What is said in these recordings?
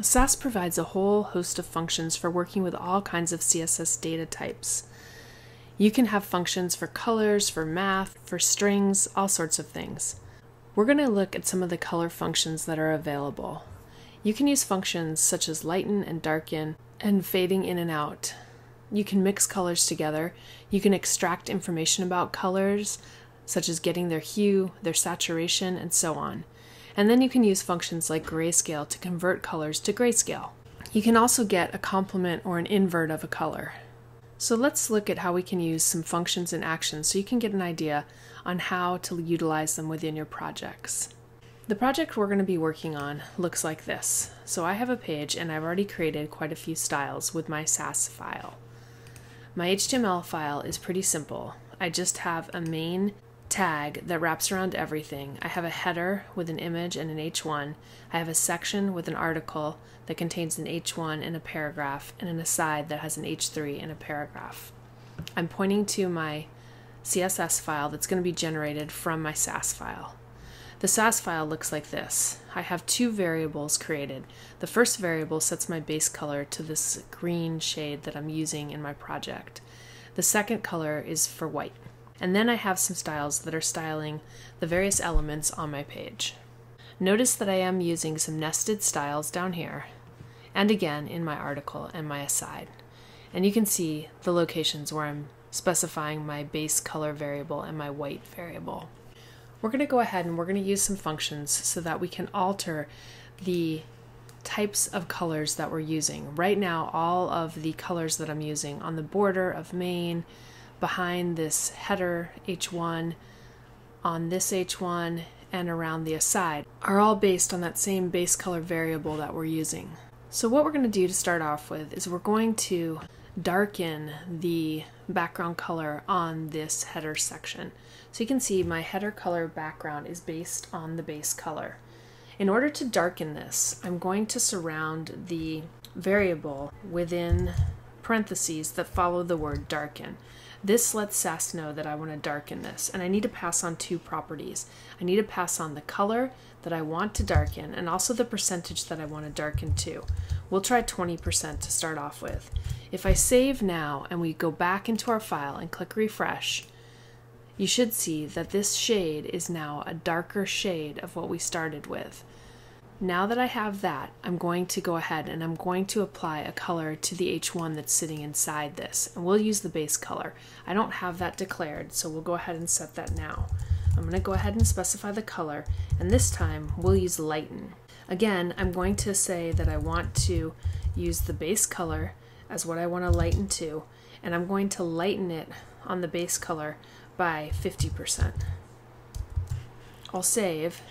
Sass provides a whole host of functions for working with all kinds of CSS data types. You can have functions for colors, for math, for strings, all sorts of things. We're going to look at some of the color functions that are available. You can use functions such as lighten and darken and fading in and out. You can mix colors together. You can extract information about colors, such as getting their hue, their saturation, and so on. And then you can use functions like Grayscale to convert colors to grayscale. You can also get a complement or an invert of a color. So let's look at how we can use some functions and actions so you can get an idea on how to utilize them within your projects. The project we're going to be working on looks like this. So I have a page and I've already created quite a few styles with my Sass file. My HTML file is pretty simple. I just have a main tag that wraps around everything. I have a header with an image and an H1. I have a section with an article that contains an H1 and a paragraph, and an aside that has an H3 and a paragraph. I'm pointing to my CSS file that's going to be generated from my Sass file. The Sass file looks like this. I have two variables created. The first variable sets my base color to this green shade that I'm using in my project. The second color is for white. And then I have some styles that are styling the various elements on my page. Notice that I am using some nested styles down here, and again in my article and my aside. And you can see the locations where I'm specifying my base color variable and my white variable. We're going to go ahead and we're going to use some functions so that we can alter the types of colors that we're using. Right now, all of the colors that I'm using on the border of main, behind this header H1, on this H1, and around the aside are all based on that same base color variable that we're using. So what we're going to do to start off with is we're going to darken the background color on this header section. So you can see my header color background is based on the base color. In order to darken this, I'm going to surround the variable within parentheses that follow the word darken. This lets Sass know that I want to darken this, and I need to pass on two properties. I need to pass on the color that I want to darken and also the percentage that I want to darken to. We'll try 20% to start off with. If I save now and we go back into our file and click refresh, you should see that this shade is now a darker shade of what we started with. Now that I have that, I'm going to go ahead and I'm going to apply a color to the H1 that's sitting inside this, and we'll use the base color. I don't have that declared, so we'll go ahead and set that now. I'm going to go ahead and specify the color, and this time we'll use lighten. Again, I'm going to say that I want to use the base color as what I want to lighten to, and I'm going to lighten it on the base color by 50%. I'll save,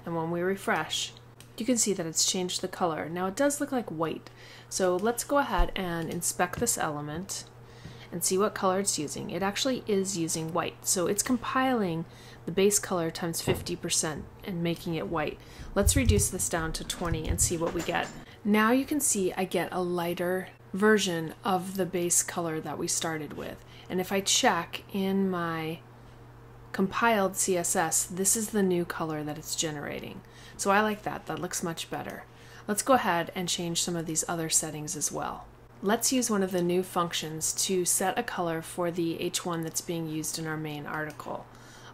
and when we refresh, you can see that it's changed the color. Now it does look like white, so let's go ahead and inspect this element and see what color it's using. It actually is using white, so it's compiling the base color times 50% and making it white. Let's reduce this down to 20 and see what we get. Now you can see I get a lighter version of the base color that we started with, and if I check in my compiled CSS, this is the new color that it's generating. So I like that. That looks much better. Let's go ahead and change some of these other settings as well. Let's use one of the new functions to set a color for the H1 that's being used in our main article.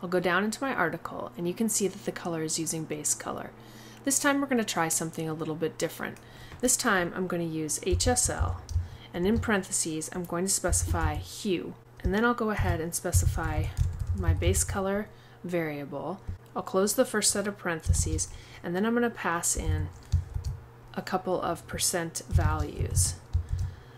I'll go down into my article and you can see that the color is using base color. This time we're going to try something a little bit different. This time I'm going to use HSL, and in parentheses I'm going to specify hue, and then I'll go ahead and specify my base color variable. I'll close the first set of parentheses, and then I'm going to pass in a couple of percent values.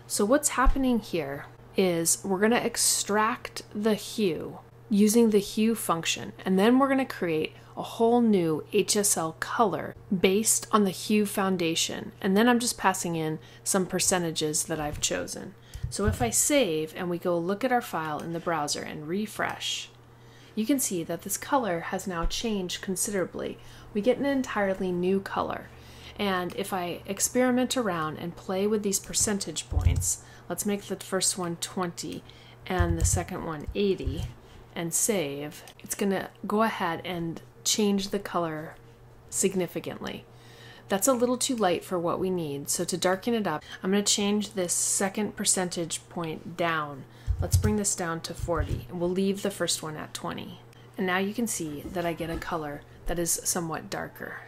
So what's happening here is we're going to extract the hue using the hue function, and then we're going to create a whole new HSL color based on the hue foundation, and then I'm just passing in some percentages that I've chosen. So if I save and we go look at our file in the browser and refresh, you can see that this color has now changed considerably. We get an entirely new color. And if I experiment around and play with these percentage points, let's make the first one 20 and the second one 80 and save, it's going to go ahead and change the color significantly. That's a little too light for what we need, so to darken it up, I'm going to change this second percentage point down. Let's bring this down to 40, and we'll leave the first one at 20. And now you can see that I get a color that is somewhat darker.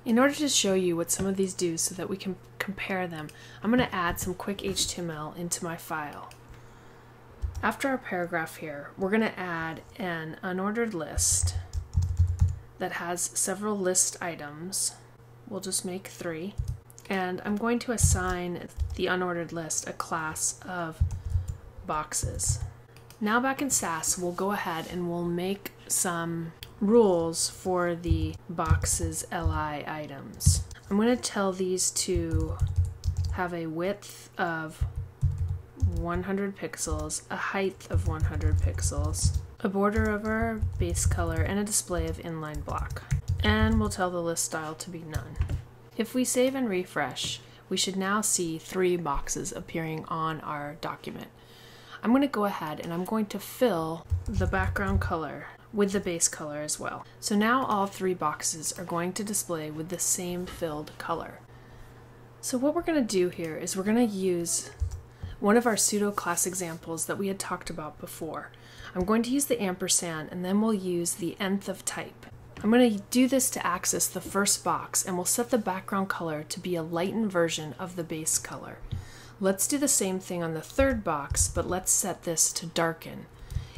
In order to show you what some of these do so that we can compare them, I'm going to add some quick HTML into my file. After our paragraph here, we're going to add an unordered list that has several list items. We'll just make 3. And I'm going to assign the unordered list a class of boxes. Now back in Sass, we'll go ahead and we'll make some rules for the boxes li items. I'm going to tell these to have a width of 100 pixels, a height of 100 pixels, a border of our base color, and a display of inline block. And we'll tell the list style to be none. If we save and refresh, we should now see 3 boxes appearing on our document. I'm going to go ahead and I'm going to fill the background color with the base color as well. So now all 3 boxes are going to display with the same filled color. So what we're going to do here is we're going to use one of our pseudo class examples that we had talked about before. I'm going to use the ampersand and then we'll use the nth of type. I'm going to do this to access the first box, and we'll set the background color to be a lightened version of the base color. Let's do the same thing on the third box, but let's set this to darken.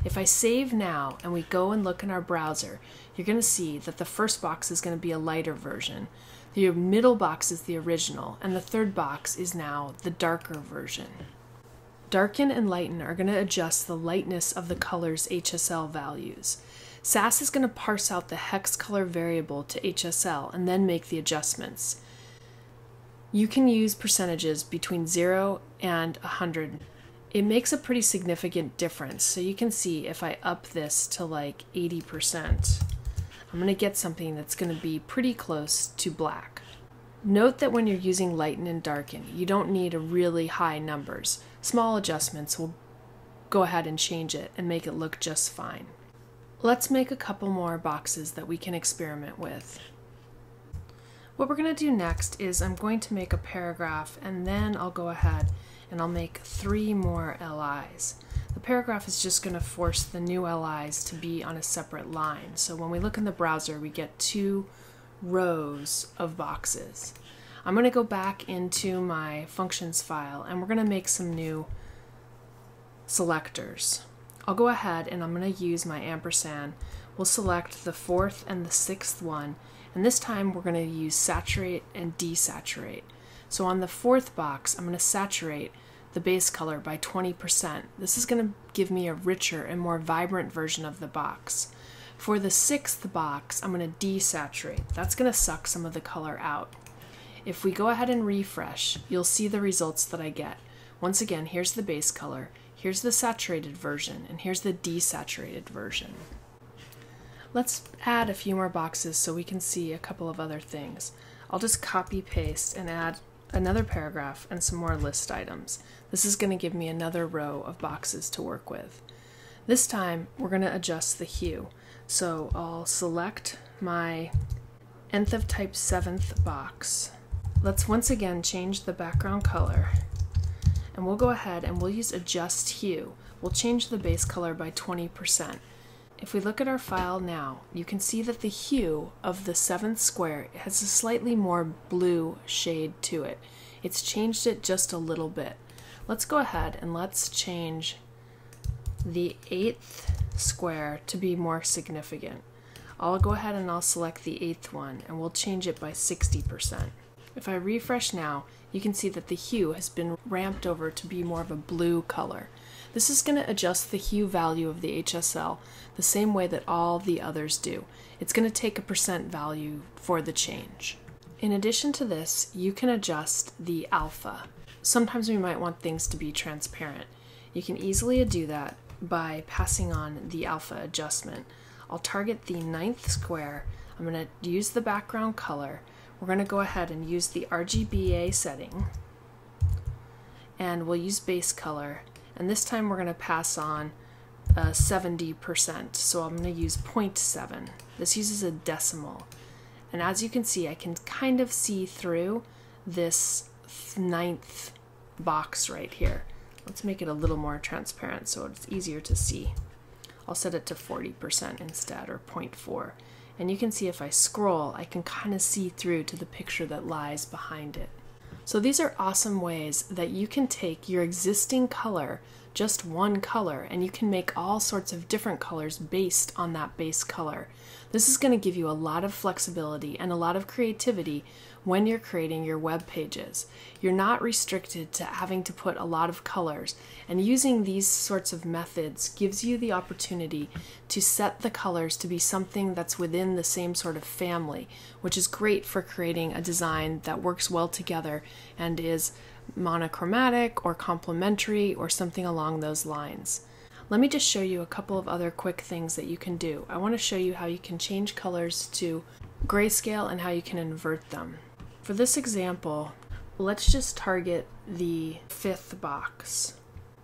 If I save now and we go and look in our browser, you're going to see that the first box is going to be a lighter version. The middle box is the original, and the third box is now the darker version. Darken and Lighten are going to adjust the lightness of the color's HSL values. Sass is going to parse out the hex color variable to HSL and then make the adjustments. You can use percentages between 0 and 100. It makes a pretty significant difference, so you can see if I up this to like 80%, I'm going to get something that's going to be pretty close to black. Note that when you're using Lighten and Darken, you don't need a really high numbers. Small adjustments will go ahead and change it and make it look just fine. Let's make a couple more boxes that we can experiment with. What we're going to do next is I'm going to make a paragraph, and then I'll go ahead and I'll make 3 more LIs. The paragraph is just going to force the new LIs to be on a separate line. So when we look in the browser, we get 2 rows of boxes. I'm going to go back into my functions file and we're going to make some new selectors. I'll go ahead and I'm going to use my ampersand. We'll select the 4th and the 6th one, and this time we're going to use Saturate and Desaturate. So on the 4th box, I'm going to saturate the base color by 20%. This is going to give me a richer and more vibrant version of the box. For the 6th box, I'm going to desaturate. That's going to suck some of the color out. If we go ahead and refresh, you'll see the results that I get. Once again, here's the base color, here's the saturated version, and here's the desaturated version. Let's add a few more boxes so we can see a couple of other things. I'll just copy paste and add another paragraph and some more list items. This is going to give me another row of boxes to work with. This time we're going to adjust the hue. So I'll select my nth of type 7th box. Let's once again change the background color, and we'll go ahead and we'll use adjust hue. We'll change the base color by 20%. If we look at our file now, you can see that the hue of the 7th square has a slightly more blue shade to it. It's changed it just a little bit. Let's go ahead and let's change the 8th square to be more significant. I'll go ahead and I'll select the 8th one and we'll change it by 60%. If I refresh now, you can see that the hue has been ramped over to be more of a blue color. This is going to adjust the hue value of the HSL the same way that all the others do. It's going to take a percent value for the change. In addition to this, you can adjust the alpha. Sometimes we might want things to be transparent. You can easily do that by passing on the alpha adjustment. I'll target the 9th square. I'm going to use the background color. We're going to go ahead and use the RGBA setting, and we'll use base color, and this time we're going to pass on 70%, so I'm going to use 0.7. This uses a decimal, And as you can see, I can kind of see through this 9th box right here. Let's make it a little more transparent so it's easier to see. I'll set it to 40% instead, or 0.4. And you can see if I scroll, I can kind of see through to the picture that lies behind it. So these are awesome ways that you can take your existing color, just one color, and you can make all sorts of different colors based on that base color. This is going to give you a lot of flexibility and a lot of creativity when you're creating your web pages. You're not restricted to having to put a lot of colors, and using these sorts of methods gives you the opportunity to set the colors to be something that's within the same sort of family, which is great for creating a design that works well together and is monochromatic or complementary or something along those lines. Let me just show you a couple of other quick things that you can do. I want to show you how you can change colors to grayscale and how you can invert them. For this example, let's just target the 5th box.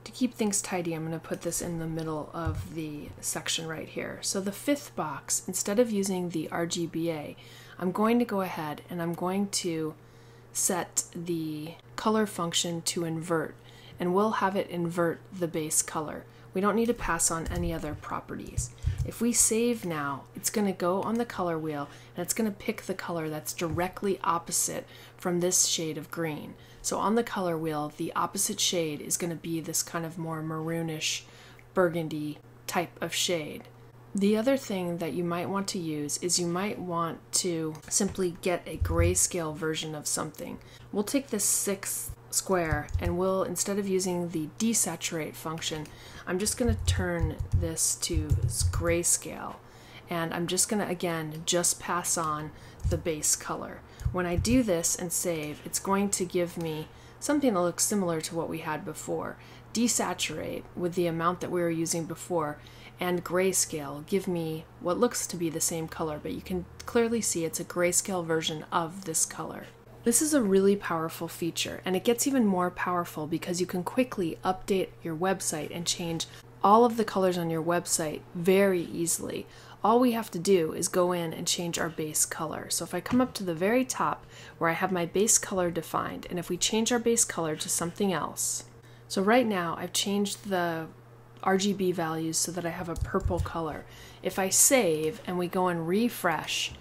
To keep things tidy, I'm going to put this in the middle of the section right here. So the 5th box, instead of using the RGBA, I'm going to go ahead and I'm going to set the color function to invert, and we'll have it invert the base color. We don't need to pass on any other properties. If we save now, it's going to go on the color wheel and it's going to pick the color that's directly opposite from this shade of green. So on the color wheel, the opposite shade is going to be this kind of more maroonish burgundy type of shade. The other thing that you might want to use is you might want to simply get a grayscale version of something. We'll take this 6th square and we'll, instead of using the desaturate function, I'm just going to turn this to grayscale, and I'm just going to again just pass on the base color. When I do this and save, it's going to give me something that looks similar to what we had before. Desaturate with the amount that we were using before, and grayscale give me what looks to be the same color, but you can clearly see it's a grayscale version of this color. This is a really powerful feature, and it gets even more powerful because you can quickly update your website and change all of the colors on your website very easily. All we have to do is go in and change our base color. So if I come up to the very top where I have my base color defined, and if we change our base color to something else. So right now I've changed the RGB values so that I have a purple color. If I save and we go and refresh,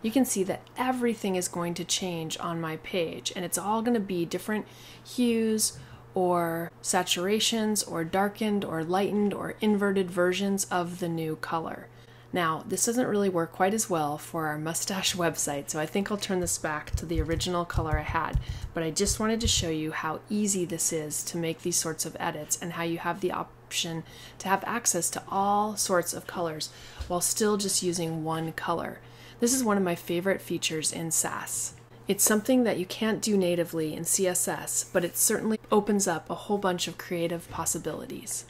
you can see that everything is going to change on my page, and it's all going to be different hues or saturations or darkened or lightened or inverted versions of the new color. Now, this doesn't really work quite as well for our mustache website, so I think I'll turn this back to the original color I had, but I just wanted to show you how easy this is to make these sorts of edits and how you have the option to have access to all sorts of colors while still just using one color. This is one of my favorite features in Sass. It's something that you can't do natively in CSS, but it certainly opens up a whole bunch of creative possibilities.